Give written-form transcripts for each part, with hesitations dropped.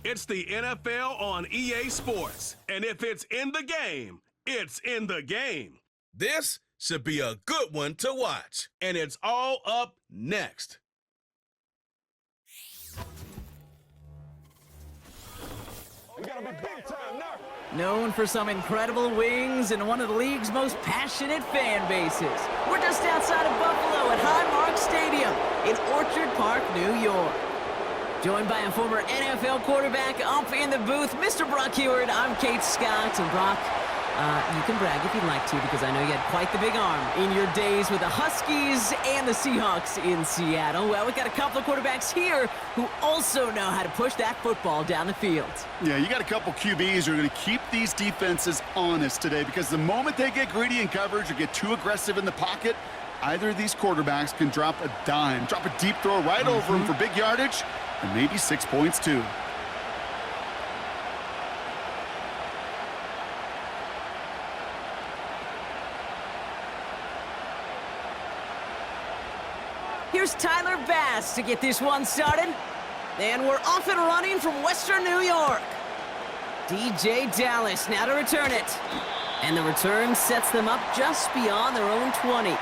It's the NFL on EA Sports. And if it's in the game, it's in the game. This should be a good one to watch. And it's all up next. We gotta be big time now. Known for some incredible wings and one of the league's most passionate fan bases. We're just outside of Buffalo at Highmark Stadium in Orchard Park, New York. Joined by a former NFL quarterback up in the booth, Mr. Brock Heward. I'm Kate Scott, and Brock, you can brag if you'd like to, because I know you had quite the big arm in your days with the Huskies and the Seahawks in Seattle. Well, we've got a couple of quarterbacks here who also know how to push that football down the field. Yeah, you got a couple QBs who are going to keep these defenses honest today, because the moment they get greedy in coverage or get too aggressive in the pocket, either of these quarterbacks can drop a dime, drop a deep throw right over them for big yardage, and maybe 6 points too. Here's Tyler Bass to get this one started. And we're off and running from Western New York. DJ Dallas now to return it. And the return sets them up just beyond their own 20.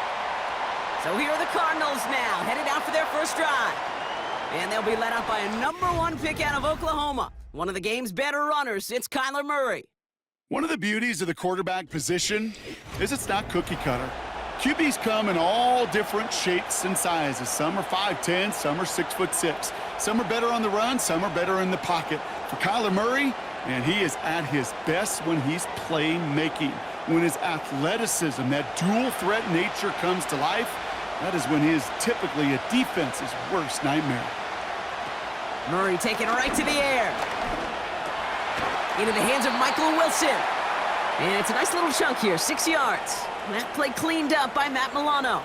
So here are the Cardinals now, headed out for their first drive. And they'll be led out by a #1 pick out of Oklahoma. One of the game's better runners, it's Kyler Murray. One of the beauties of the quarterback position is it's not cookie cutter. QBs come in all different shapes and sizes. Some are 5'10", some are 6'6". Some are better on the run, some are better in the pocket. For Kyler Murray, and he is at his best when he's playmaking. When his athleticism, that dual threat nature comes to life, that is when he is typically a defense's worst nightmare. Murray taking it right to the air. Into the hands of Michael Wilson. And it's a nice little chunk here, 6 yards. That play cleaned up by Matt Milano.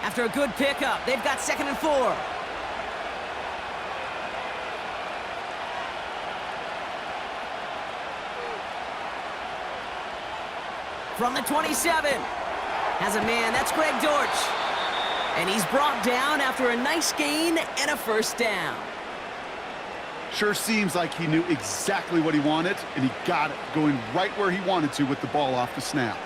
After a good pickup, they've got 2nd and 4. From the 27. Has a man, that's Greg Dortch. And he's brought down after a nice gain and a first down. Sure seems like he knew exactly what he wanted, and he got it, going right where he wanted to with the ball off the snap.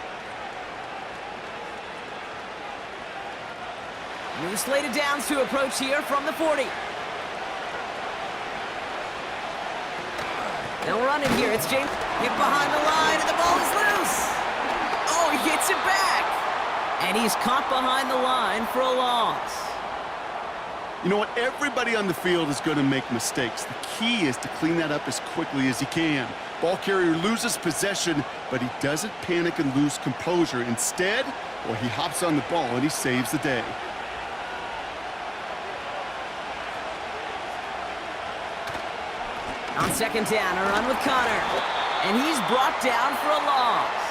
New slated downs to approach here from the 40. They'll run it here. It's James hit behind the line, and the ball is loose. Oh, he hits it back. And he's caught behind the line for a loss. You know what? Everybody on the field is going to make mistakes. The key is to clean that up as quickly as he can. Ball carrier loses possession, but he doesn't panic and lose composure. Instead, well, he hops on the ball and he saves the day. On 2nd down, a run with Connor. And he's brought down for a loss.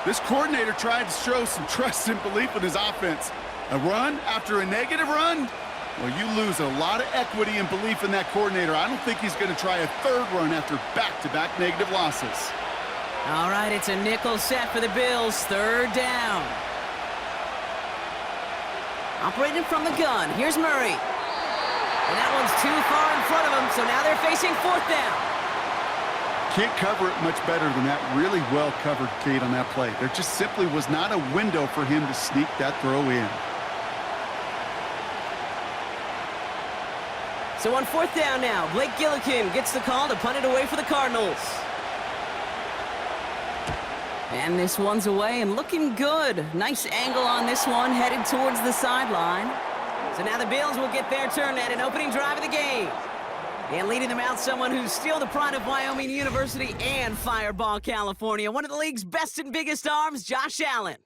This coordinator tried to show some trust and belief in his offense. A run after a negative run? Well, you lose a lot of equity and belief in that coordinator. I don't think he's going to try a 3rd run after back-to-back negative losses. All right, it's a nickel set for the Bills. 3rd down. Operating from the gun. Here's Murray. And that one's too far in front of him, so now they're facing 4th down. Can't cover it much better than that. Really well covered, Kate, on that play. There just simply was not a window for him to sneak that throw in. So on 4th down now, Blake Gillikin gets the call to punt it away for the Cardinals. And this one's away and looking good. Nice angle on this one, headed towards the sideline. So now the Bills will get their turn at an opening drive of the game. And leading them out, someone who's still the pride of Wyoming University and Fireball, California. One of the league's best and biggest arms, Josh Allen.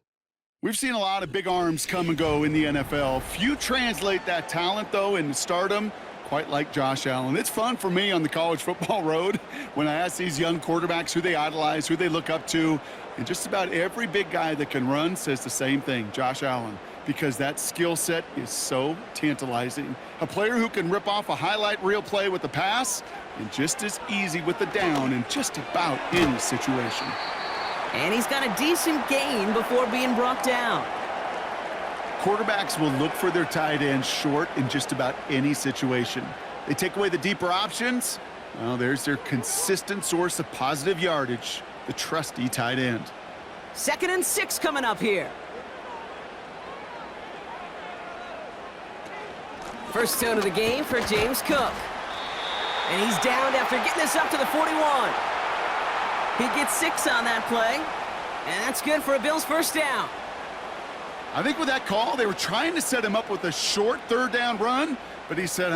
We've seen a lot of big arms come and go in the NFL. Few translate that talent, though, into stardom, quite like Josh Allen. It's fun for me on the college football road when I ask these young quarterbacks who they idolize, who they look up to. And just about every big guy that can run says the same thing, Josh Allen. Because that skill set is so tantalizing. A player who can rip off a highlight reel play with the pass, and just as easy with the down in just about any situation. And he's got a decent gain before being brought down. Quarterbacks will look for their tight end short in just about any situation. They take away the deeper options. Well, there's their consistent source of positive yardage, the trusty tight end. 2nd and 6 coming up here. First down of the game for James Cook. And he's downed after getting this up to the 41. He gets 6 on that play. And that's good for a Bills first down. I think with that call, they were trying to set him up with a short 3rd down run, but he said,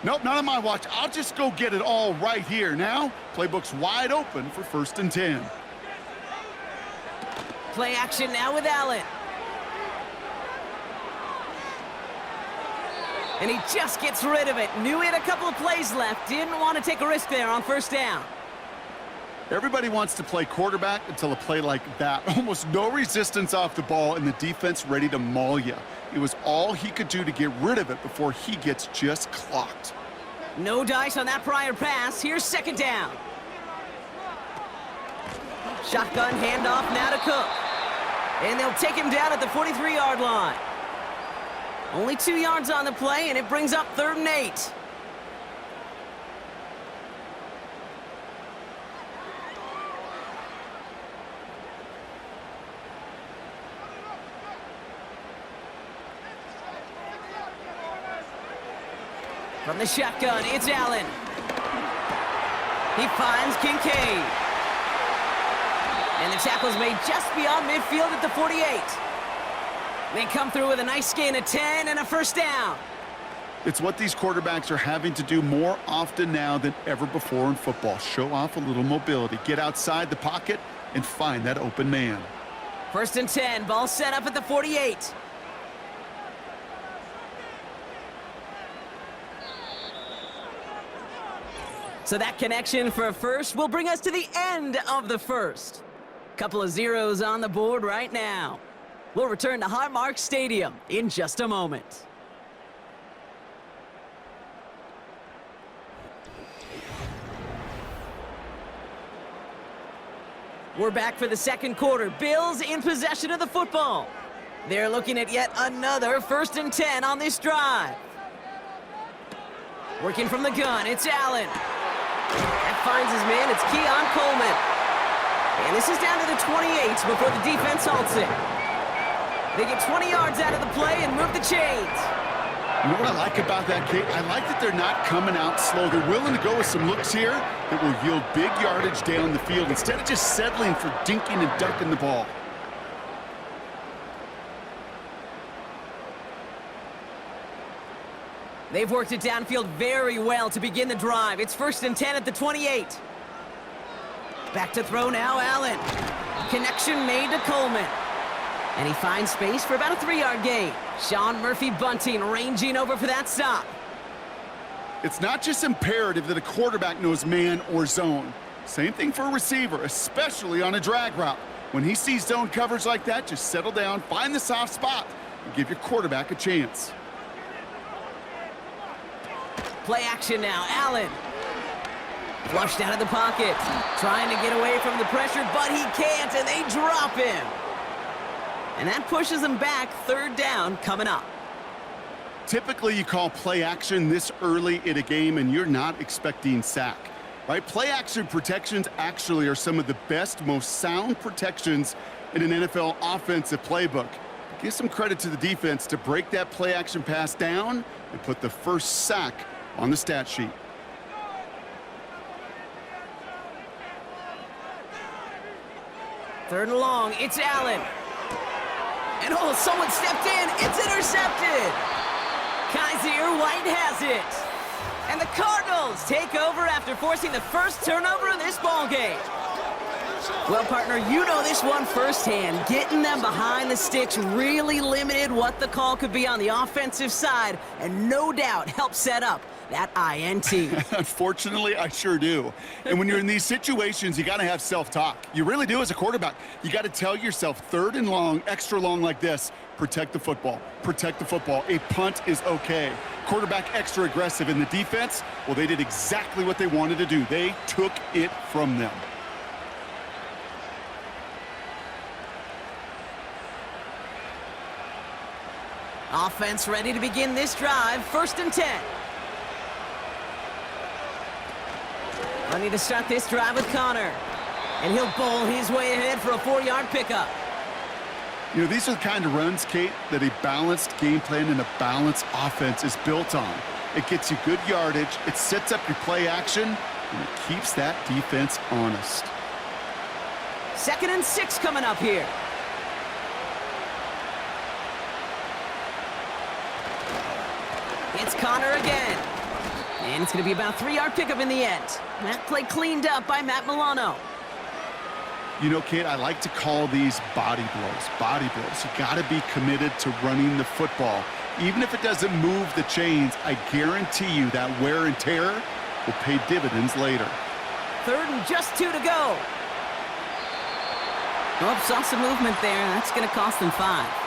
nope, not on my watch. I'll just go get it all right here. Now, playbook's wide open for 1st and 10. Play action now with Allen. And he just gets rid of it. Knew he had a couple of plays left. Didn't want to take a risk there on 1st down. Everybody wants to play quarterback until a play like that. Almost no resistance off the ball and the defense ready to maul you. It was all he could do to get rid of it before he gets just clocked. No dice on that prior pass. Here's 2nd down. Shotgun handoff now to Cook. And they'll take him down at the 43-yard line. Only 2 yards on the play, and it brings up 3rd and 8. From the shotgun, it's Allen. He finds Kincaid. And the tackle's made just beyond midfield at the 48. They come through with a nice gain of 10 and a 1st down. It's what these quarterbacks are having to do more often now than ever before in football. Show off a little mobility. Get outside the pocket and find that open man. 1st and 10, ball set up at the 48. So that connection for a first will bring us to the end of the first. Couple of zeros on the board right now. We'll return to Highmark Stadium in just a moment. We're back for the 2nd quarter. Bills in possession of the football. They're looking at yet another 1st and 10 on this drive. Working from the gun, it's Allen. That finds his man, it's Keon Coleman. And this is down to the 28 before the defense halts it. They get 20 yards out of the play and move the chains. You know what I like about that kick? I like that they're not coming out slow. They're willing to go with some looks here that will yield big yardage down the field instead of just settling for dinking and ducking the ball. They've worked it downfield very well to begin the drive. It's 1st and 10 at the 28. Back to throw now, Allen. Connection made to Coleman. And he finds space for about a 3-yard gain. Sean Murphy-Bunting ranging over for that stop. It's not just imperative that a quarterback knows man or zone. Same thing for a receiver, especially on a drag route. When he sees zone coverage like that, just settle down, find the soft spot, and give your quarterback a chance. Play action now, Allen. Flushed out of the pocket. Trying to get away from the pressure, but he can't, and they drop him. And that pushes him back. 3rd down coming up. Typically, you call play action this early in a game, and you're not expecting sack, right? Play action protections actually are some of the best, most sound protections in an NFL offensive playbook. Give some credit to the defense to break that play action pass down and put the first sack on the stat sheet. Third and long, it's Allen. And oh, someone stepped in. It's intercepted. Kaiser White has it. And the Cardinals take over after forcing the first turnover of this ballgame. Well, partner, you know this one firsthand. Getting them behind the sticks really limited what the call could be on the offensive side, and no doubt helped set up that INT. Unfortunately, I sure do. And when you're in these situations, you got to have self-talk. You really do as a quarterback. You got to tell yourself, 3rd and long, extra long like this, protect the football. Protect the football. A punt is okay. Quarterback extra aggressive in the defense, well, they did exactly what they wanted to do. They took it from them. Offense ready to begin this drive. 1st and 10. Ready to start this drive with Connor. And he'll bowl his way ahead for a 4-yard pickup. You know, these are the kind of runs, Kate, that a balanced game plan and a balanced offense is built on. It gets you good yardage, it sets up your play action, and it keeps that defense honest. 2nd and 6 coming up here. It's Connor again. And it's going to be about a 3-yard pickup in the end. That play cleaned up by Matt Milano. You know, Kate, I like to call these body blows. Body blows. You got to be committed to running the football. Even if it doesn't move the chains, I guarantee you that wear and tear will pay dividends later. 3rd and just 2 to go. Oh, saw some movement there. That's going to cost them 5.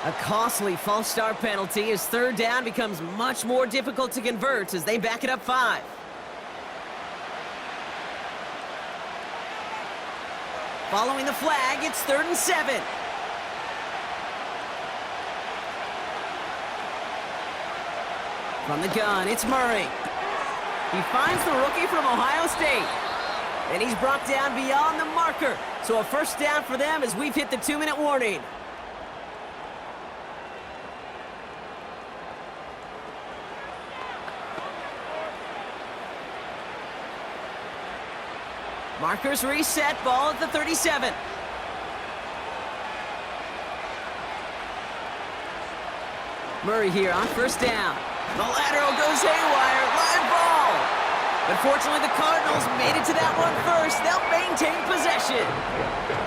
A costly false start penalty as 3rd down becomes much more difficult to convert as they back it up 5. Following the flag, it's 3rd and 7. From the gun, it's Murray. He finds the rookie from Ohio State. And he's brought down beyond the marker. So a 1st down for them as we've hit the 2-minute warning. Markers reset, ball at the 37. Murray here on 1st down. The lateral goes haywire, live ball. But fortunately, the Cardinals made it to that one first. They'll maintain possession.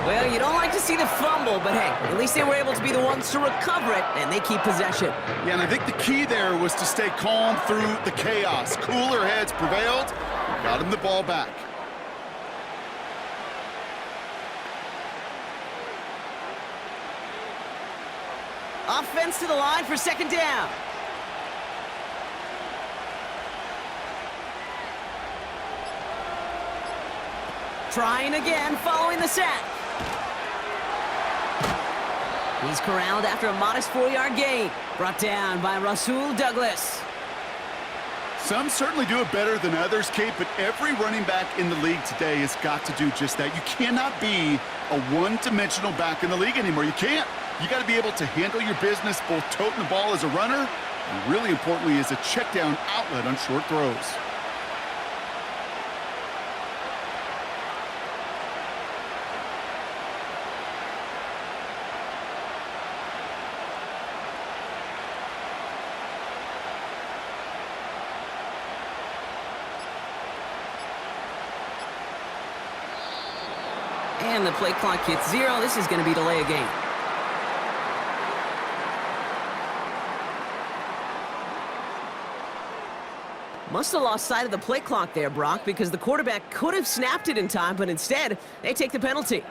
Well, you don't like to see the fumble, but hey, at least they were able to be the ones to recover it, and they keep possession. Yeah, and I think the key there was to stay calm through the chaos. Cooler heads prevailed, got him the ball back. Offense to the line for 2nd down. Trying again, following the sack. He's corralled after a modest 4-yard gain. Brought down by Rasul Douglas. Some certainly do it better than others, Kate, but every running back in the league today has got to do just that. You cannot be a one-dimensional back in the league anymore. You can't. You got to be able to handle your business, both toting the ball as a runner, and really importantly as a check-down outlet on short throws. And the play clock hits 0. This is going to be delay a game. Must have lost sight of the play clock there, Brock, because the quarterback could have snapped it in time, but instead, they take the penalty.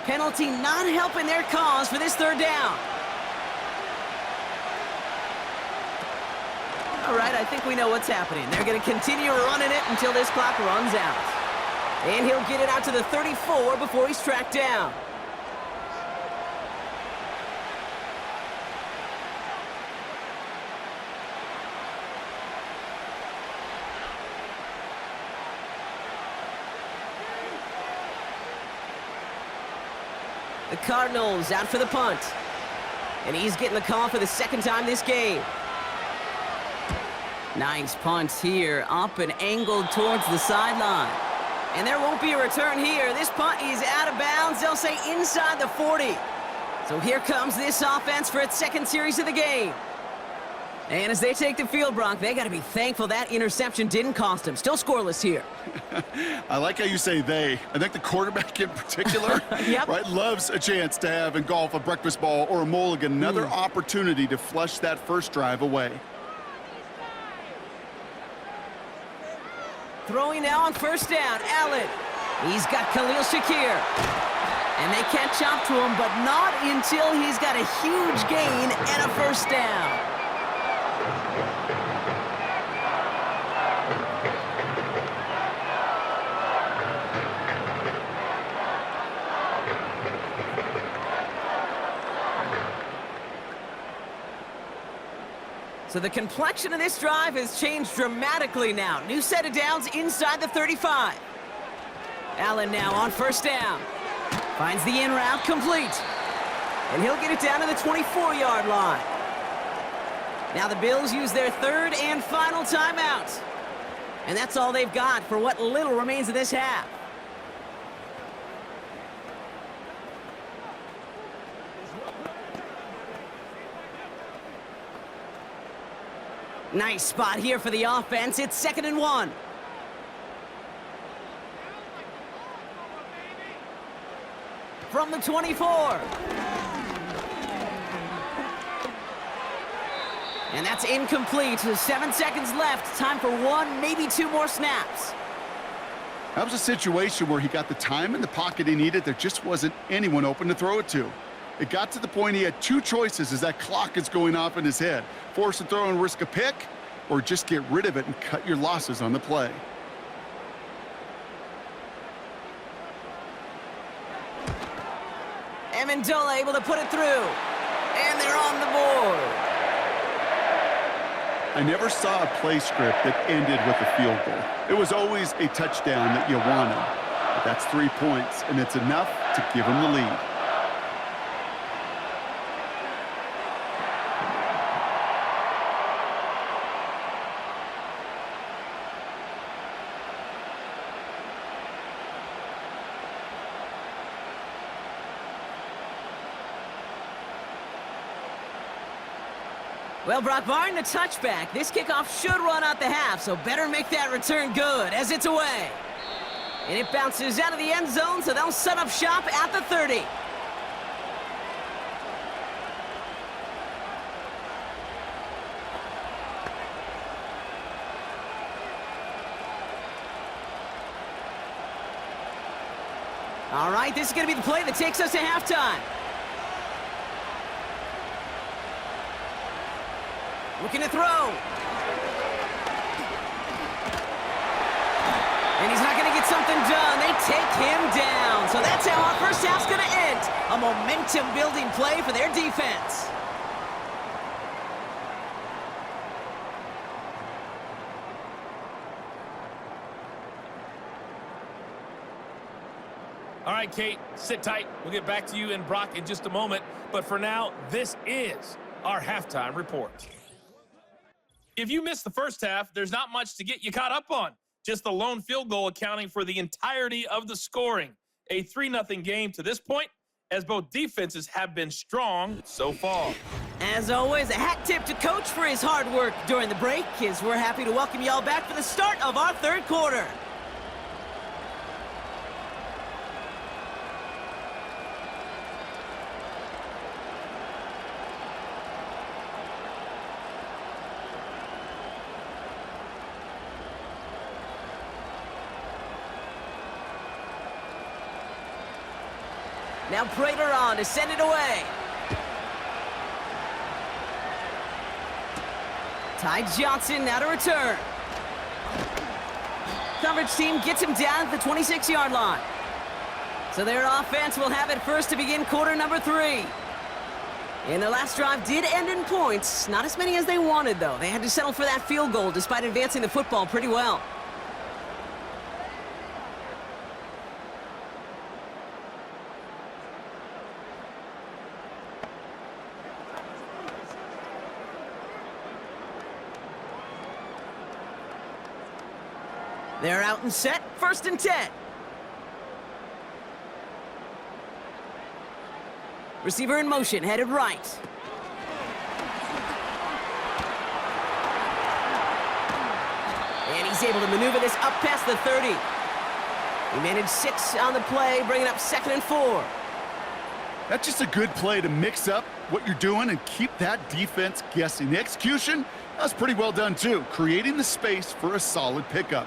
Penalty not helping their cause for this 3rd down. All right, I think we know what's happening. They're going to continue running it until this clock runs out. And he'll get it out to the 34 before he's tracked down. The Cardinals out for the punt. And he's getting the call for the 2nd time this game. Nice punt here, up and angled towards the sideline. And there won't be a return here. This punt is out of bounds. They'll say inside the 40. So here comes this offense for its 2nd series of the game. And as they take the field, Brock, they got to be thankful that interception didn't cost them. Still scoreless here. I like how you say they. I think the quarterback in particular Yep. right, loves a chance to have in golf a breakfast ball or a mulligan, another opportunity to flush that first drive away. Throwing now on 1st down, Allen. He's got Khalil Shakir. And they catch up to him, but not until he's got a huge gain and a 1st down. So the complexion of this drive has changed dramatically now. New set of downs inside the 35. Allen now on first down. Finds the in route complete. And he'll get it down to the 24-yard line. Now the Bills use their third and final timeout. And that's all they've got for what little remains of this half. Nice spot here for the offense. It's 2nd and 1. From the 24. And that's incomplete. 7 seconds left. Time for one, maybe two more snaps. That was a situation where he got the time in the pocket he needed. There just wasn't anyone open to throw it to. It got to the point he had two choices as that clock is going off in his head. Force a throw and risk a pick, or just get rid of it and cut your losses on the play. Amendola able to put it through. And they're on the board. I never saw a play script that ended with a field goal. It was always a touchdown that you wanted. But that's 3 points, and it's enough to give him the lead. Well, Brock, barring the touchback, this kickoff should run out the half, so better make that return good as it's away. And it bounces out of the end zone, so they'll set up shop at the 30. All right, this is going to be the play that takes us to halftime. Looking to throw. And he's not going to get something done. They take him down. So that's how our first half's going to end. A momentum-building play for their defense. All right, Kate, sit tight. We'll get back to you and Brock in just a moment. But for now, this is our halftime report. If you missed the first half, there's not much to get you caught up on. Just the lone field goal accounting for the entirety of the scoring. A 3-0 game to this point, as both defenses have been strong so far. As always, a hat tip to Coach for his hard work during the break, as we're happy to welcome y'all back for the start of our third quarter. Now Prater on to send it away. Ty Johnson now to return. Coverage team gets him down at the 26-yard line. So their offense will have it first to begin quarter number 3. And their last drive did end in points. Not as many as they wanted, though. They had to settle for that field goal despite advancing the football pretty well. They're out and set, 1st and 10. Receiver in motion, headed right. And he's able to maneuver this up past the 30. He managed 6 on the play, bringing up 2nd and 4. That's just a good play to mix up what you're doing and keep that defense guessing. The execution, that was pretty well done too, creating the space for a solid pickup.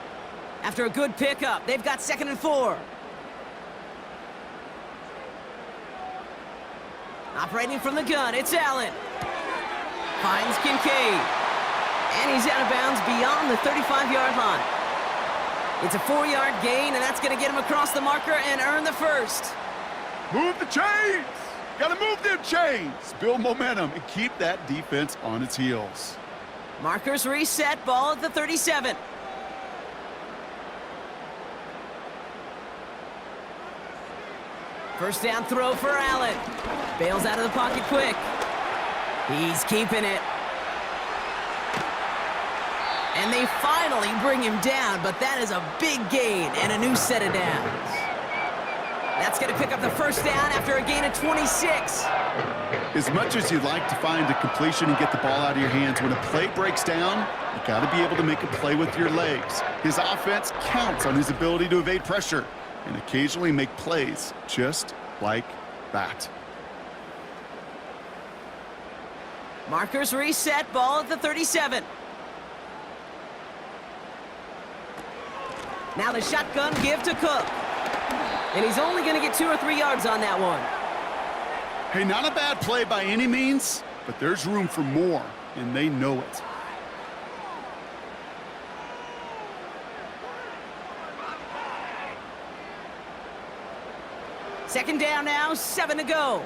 After a good pickup, they've got 2nd and 4. Operating from the gun, it's Allen. Finds Kincaid. And he's out of bounds beyond the 35-yard line. It's a 4-yard gain, and that's going to get him across the marker and earn the first. Move the chains! Gotta move them chains! Build momentum and keep that defense on its heels. Markers reset, ball at the 37. First down throw for Allen. Bails out of the pocket quick. He's keeping it. And they finally bring him down, but that is a big gain and a new set of downs. That's going to pick up the first down after a gain of 26. As much as you'd like to find a completion and get the ball out of your hands, when a play breaks down, you got to be able to make a play with your legs. His offense counts on his ability to evade pressure and occasionally make plays just like that. Markers reset, ball at the 37. Now the shotgun give to Cook. And he's only going to get 2 or 3 yards on that one. Hey, not a bad play by any means, but there's room for more, and they know it. Second down now, 7 to go.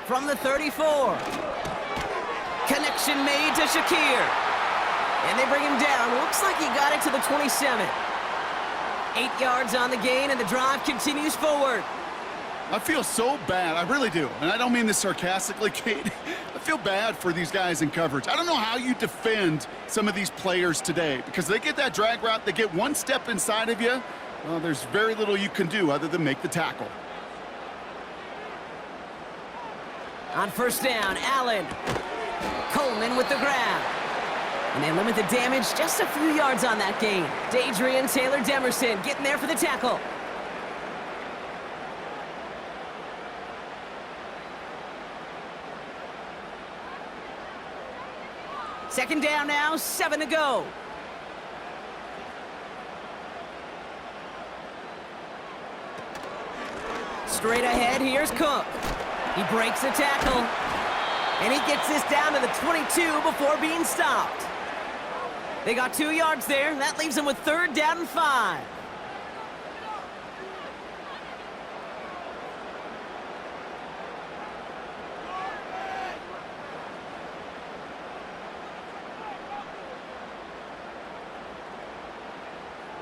From the 34. Connection made to Shakir. And they bring him down. Looks like he got it to the 27. 8 yards on the gain, and the drive continues forward. I feel so bad. I really do. And I don't mean this sarcastically, Kate. I feel bad for these guys in coverage. I don't know how you defend some of these players today because they get that drag route, they get one step inside of you. Well, there's very little you can do other than make the tackle. On first down, Allen. Coleman with the grab. And they limit the damage just a few yards on that gain. Dadrian Taylor-Demerson getting there for the tackle. Second down now, 7 to go. Straight ahead, here's Cook. He breaks the tackle. And he gets this down to the 22 before being stopped. They got 2 yards there. That leaves them with third down and 5.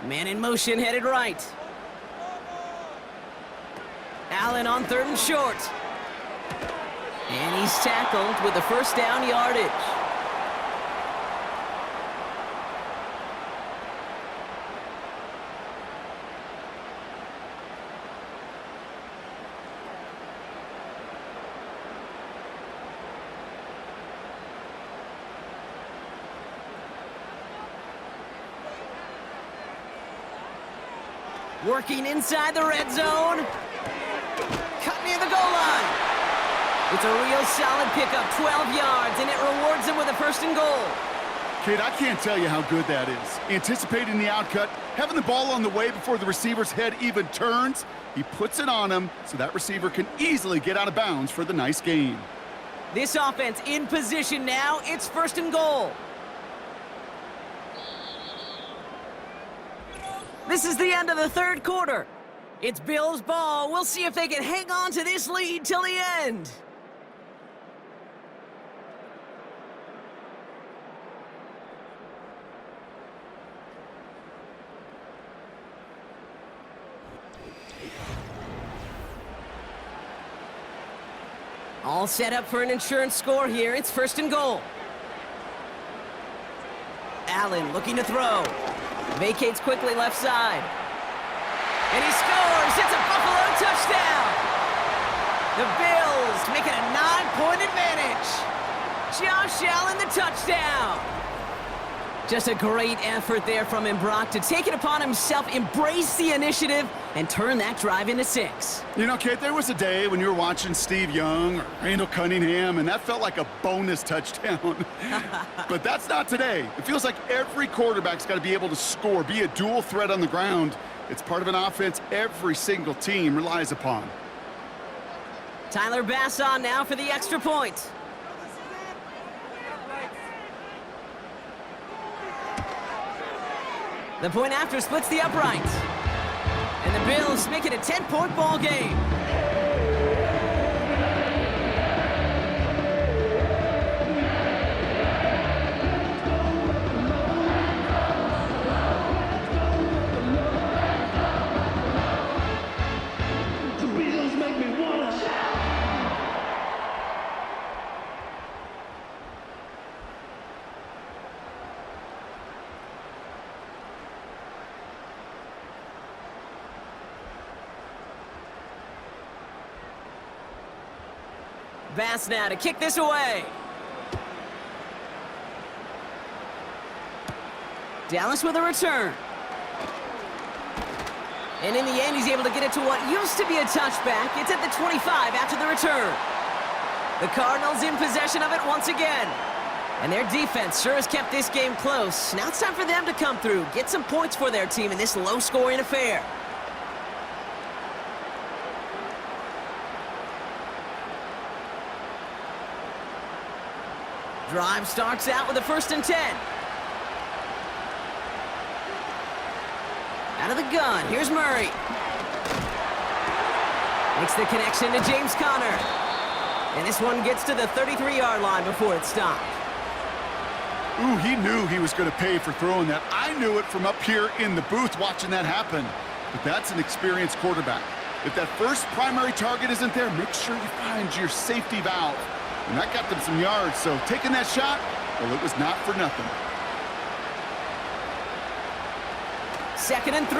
Man in motion, headed right. Allen on third and short. And he's tackled with the first down yardage. Working inside the red zone. Cut near the goal line. It's a real solid pickup, 12 yards, and it rewards him with a first and goal. Kate, I can't tell you how good that is. Anticipating the outcut, having the ball on the way before the receiver's head even turns, he puts it on him so that receiver can easily get out of bounds for the nice gain. This offense in position now. It's first and goal. This is the end of the third quarter. It's Bills' ball. We'll see if they can hang on to this lead till the end. All set up for an insurance score here. It's first and goal. Allen looking to throw. Vacates quickly left side. And he scores! It's a Buffalo touchdown! The Bills make it a 9-point advantage. Josh Allen, the touchdown! Just a great effort there from him, Brock, to take it upon himself, embrace the initiative, and turn that drive into 6. You know, Kate, there was a day when you were watching Steve Young or Randall Cunningham, and that felt like a bonus touchdown. But that's not today. It feels like every quarterback's got to be able to score, be a dual threat on the ground. It's part of an offense every single team relies upon. Tyler Bass on now for the extra point. The point after splits the uprights. And the Bills make it a 10-point ball game. Bass now to kick this away. Dallas with a return. And in the end, he's able to get it to what used to be a touchback. It's at the 25 after the return. The Cardinals in possession of it once again. And their defense sure has kept this game close. Now it's time for them to come through, get some points for their team in this low-scoring affair. Drive starts out with a 1st and 10. Out of the gun, here's Murray. Makes the connection to James Conner. And this one gets to the 33-yard line before it's stopped. Ooh, he knew he was going to pay for throwing that. I knew it from up here in the booth watching that happen. But that's an experienced quarterback. If that first primary target isn't there, make sure you find your safety valve. And that got them some yards, so taking that shot, well, it was not for nothing. 2nd and 3.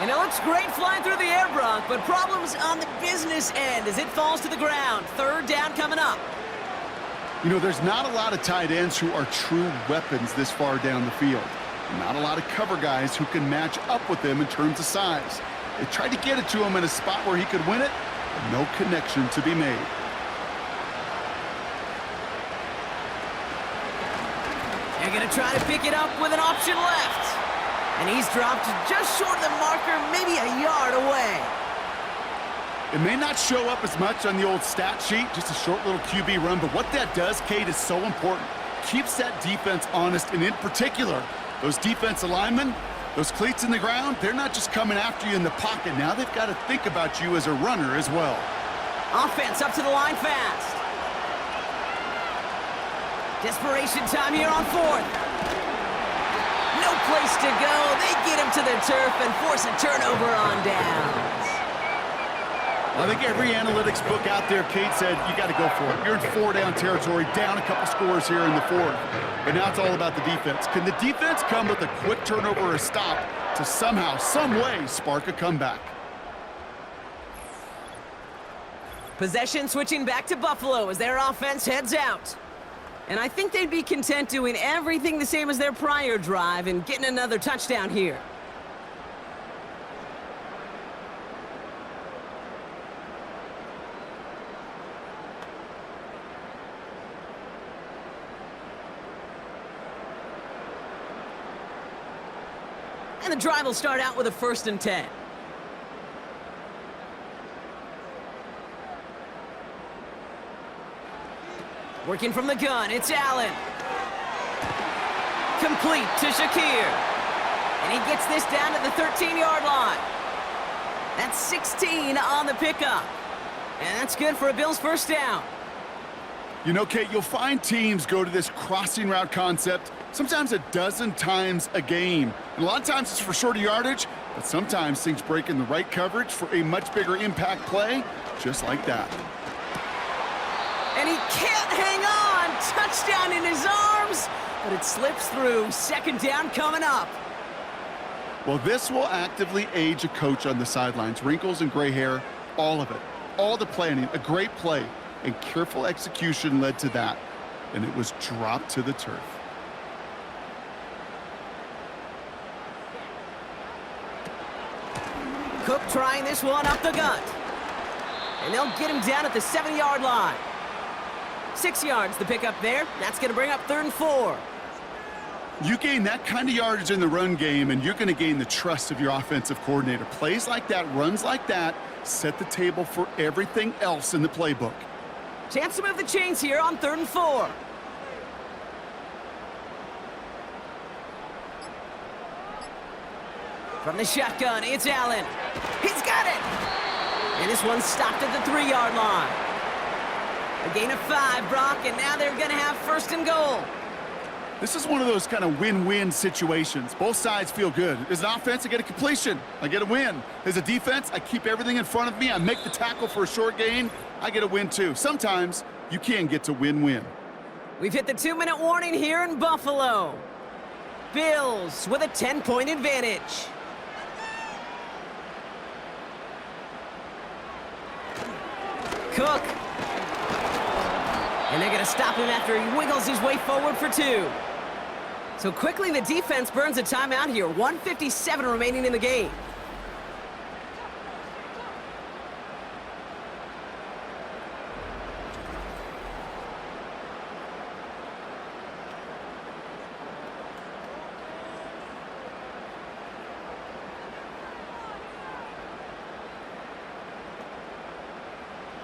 And it looks great flying through the air, Brock, but problems on the business end as it falls to the ground. 3rd down coming up. You know, there's not a lot of tight ends who are true weapons this far down the field. Not a lot of cover guys who can match up with them in terms of size. They tried to get it to him in a spot where he could win it, but no connection to be made. They're going to try to pick it up with an option left. And he's dropped just short of the marker, maybe a yard away. It may not show up as much on the old stat sheet, just a short little QB run, but what that does, Kate, is so important. Keeps that defense honest, and in particular, those defensive linemen, those cleats in the ground, they're not just coming after you in the pocket. Now they've got to think about you as a runner as well. Offense up to the line fast. Desperation time here on 4th. No place to go. They get him to the turf and force a turnover on downs. I think every analytics book out there, Kate, said you got to go for it. You're in 4-down territory, down a couple scores here in the 4th. But now it's all about the defense. Can the defense come with a quick turnover or a stop to somehow, some way, spark a comeback? Possession switching back to Buffalo as their offense heads out. And I think they'd be content doing everything the same as their prior drive and getting another touchdown here. And the drive will start out with a 1st and 10. Working from the gun, it's Allen. Complete to Shakir. And he gets this down to the 13-yard line. That's 16 on the pickup. And that's good for a Bills 1st down. You know, Kate, you'll find teams go to this crossing route concept sometimes a dozen times a game. And a lot of times it's for shorter yardage, but sometimes things break in the right coverage for a much bigger impact play, just like that. And he can't hang on. Touchdown in his arms, but it slips through. 2nd down coming up. Well, this will actively age a coach on the sidelines. Wrinkles and gray hair, all of it. All the planning, a great play, and careful execution led to that. And it was dropped to the turf. Cook trying this one up the gut. And they'll get him down at the 7-yard line. 6 yards the pickup there. That's going to bring up 3rd and 4. You gain that kind of yardage in the run game, and you're going to gain the trust of your offensive coordinator. Plays like that, runs like that, set the table for everything else in the playbook. Chance to move the chains here on 3rd and 4. From the shotgun, it's Allen. He's got it! And this one's stopped at the 3-yard line. A gain of 5, Brock, and now they're going to have 1st and goal. This is one of those kind of win-win situations. Both sides feel good. As an offense, I get a completion. I get a win. As a defense, I keep everything in front of me. I make the tackle for a short gain. I get a win, too. Sometimes you can get to win-win. We've hit the 2-minute warning here in Buffalo. Bills with a 10-point advantage. Cook. And they're going to stop him after he wiggles his way forward for 2. So quickly the defense burns a timeout here. 1:57 remaining in the game.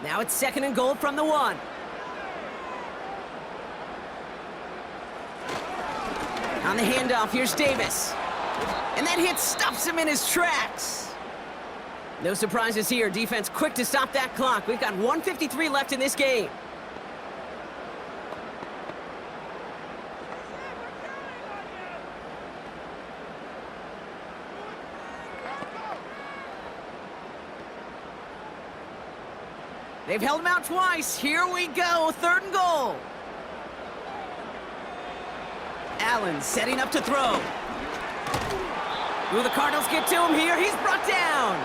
Now it's 2nd and goal from the 1. On the handoff, here's Davis. And that hit stops him in his tracks. No surprises here. Defense quick to stop that clock. We've got 1:53 left in this game. They've held him out twice. Here we go. 3rd and goal. Allen setting up to throw. Will the Cardinals get to him here? He's brought down.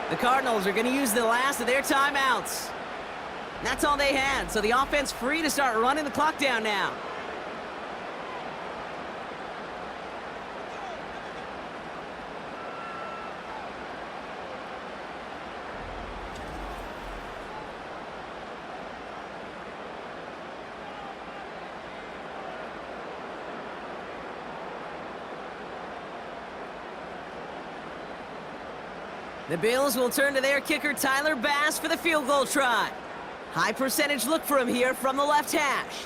The Cardinals are going to use the last of their timeouts. That's all they had, so the offense free to start running the clock down now. The Bills will turn to their kicker, Tyler Bass, for the field goal try. High percentage look for him here from the left hash.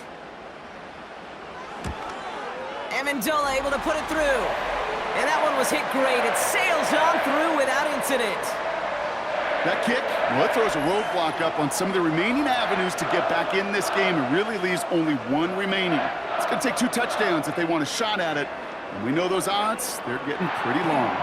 Amendola able to put it through. And that one was hit great. It sails on through without incident. That kick, well, it throws a roadblock up on some of the remaining avenues to get back in this game. It really leaves only 1 remaining. It's going to take 2 touchdowns if they want a shot at it. And we know those odds, they're getting pretty long.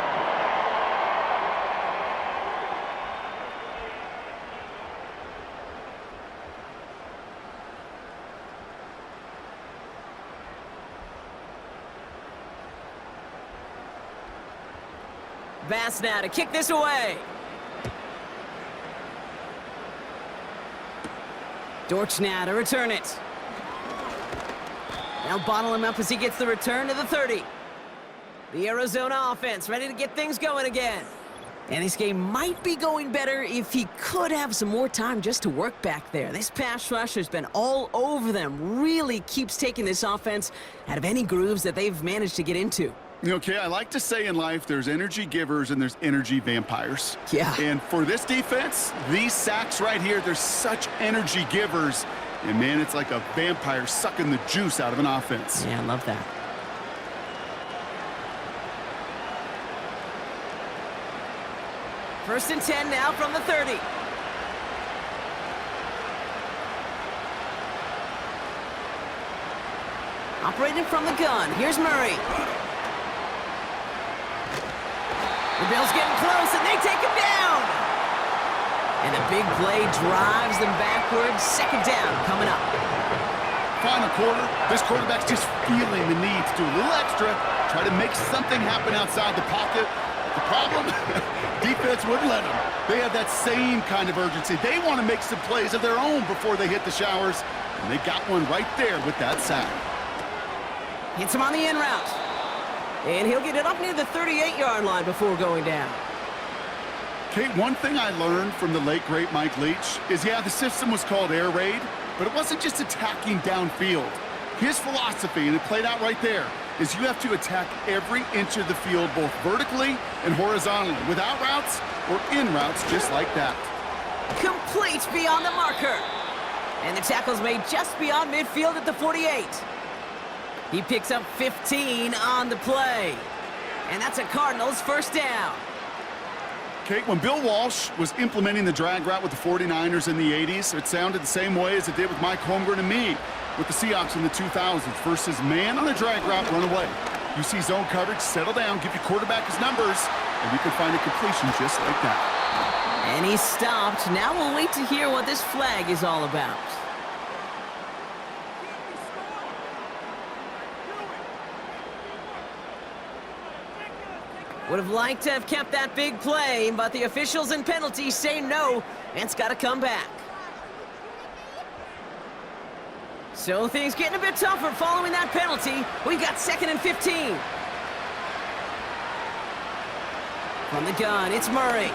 Bass now to kick this away. Dortch now to return it. Now bottle him up as he gets the return to the 30. The Arizona offense ready to get things going again. And this game might be going better if he could have some more time just to work back there. This pass rush has been all over them. Really keeps taking this offense out of any grooves that they've managed to get into. Okay, I like to say in life there's energy givers and there's energy vampires. Yeah. And for this defense, these sacks right here, they're such energy givers. And man, it's like a vampire sucking the juice out of an offense. Yeah, I love that. First and 10 now from the 30. Operating from the gun, here's Murray. The Bills getting close, and they take him down. And a big play drives them backwards. 2nd down coming up. Final quarter, this quarterback's just feeling the need to do a little extra, try to make something happen outside the pocket. The problem, defense wouldn't let them. They have that same kind of urgency. They want to make some plays of their own before they hit the showers, and they got one right there with that sack. Hits him on the in route. And he'll get it up near the 38-yard line before going down. Kate, one thing I learned from the late, great Mike Leach is, yeah, the system was called air raid, but it wasn't just attacking downfield. His philosophy, and it played out right there, is you have to attack every inch of the field, both vertically and horizontally, with out routes or in routes just like that. Complete beyond the marker. And the tackle's made just beyond midfield at the 48. He picks up 15 on the play. And that's a Cardinals first down. Kate, when Bill Walsh was implementing the drag route with the 49ers in the 80s, it sounded the same way as it did with Mike Holmgren and me with the Seahawks in the 2000s versus man on a drag route, run away. You see zone coverage, settle down, give your quarterback his numbers, and you can find a completion just like that. And he's stopped. Now we'll wait to hear what this flag is all about. Would have liked to have kept that big play, but the officials and penalties say no, and it's got to come back. So things getting a bit tougher following that penalty. We've got 2nd and 15. From the gun, it's Murray.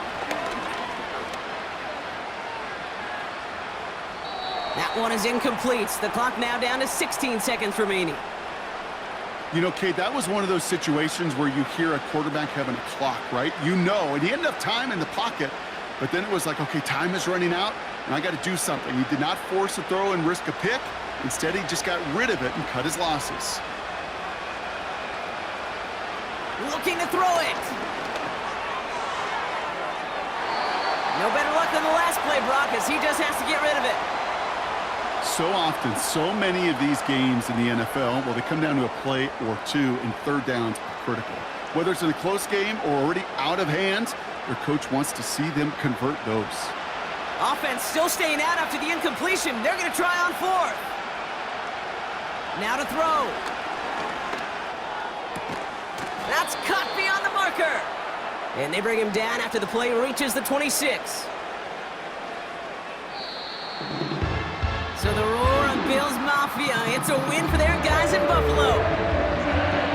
That one is incomplete. The clock now down to 16 seconds remaining. You know, Kate, that was one of those situations where you hear a quarterback having a clock, right? You know, and he had enough time in the pocket, but then it was like, okay, time is running out, and I got to do something. He did not force a throw and risk a pick. Instead, he just got rid of it and cut his losses. Looking to throw it. No better luck than the last play, Brock, as he just has to get rid of it. So often, so many of these games in the NFL, well, they come down to a play or two, and third downs are critical. Whether it's in a close game or already out of hand, their coach wants to see them convert those. Offense still staying out after the incompletion. They're going to try on 4th. Now to throw. That's cut beyond the marker. And they bring him down after the play reaches the 26. So the roar of Bills Mafia, it's a win for their guys in Buffalo.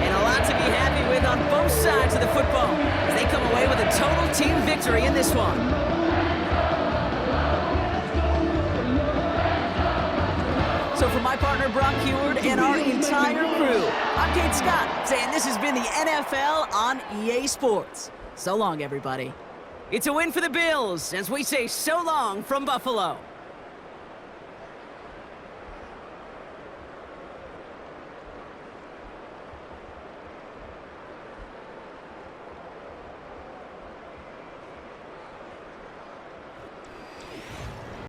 And a lot to be happy with on both sides of the football as they come away with a total team victory in this one. So for my partner Brock Heward and our entire crew, I'm Kate Scott saying this has been the NFL on EA Sports. So long, everybody. It's a win for the Bills as we say so long from Buffalo.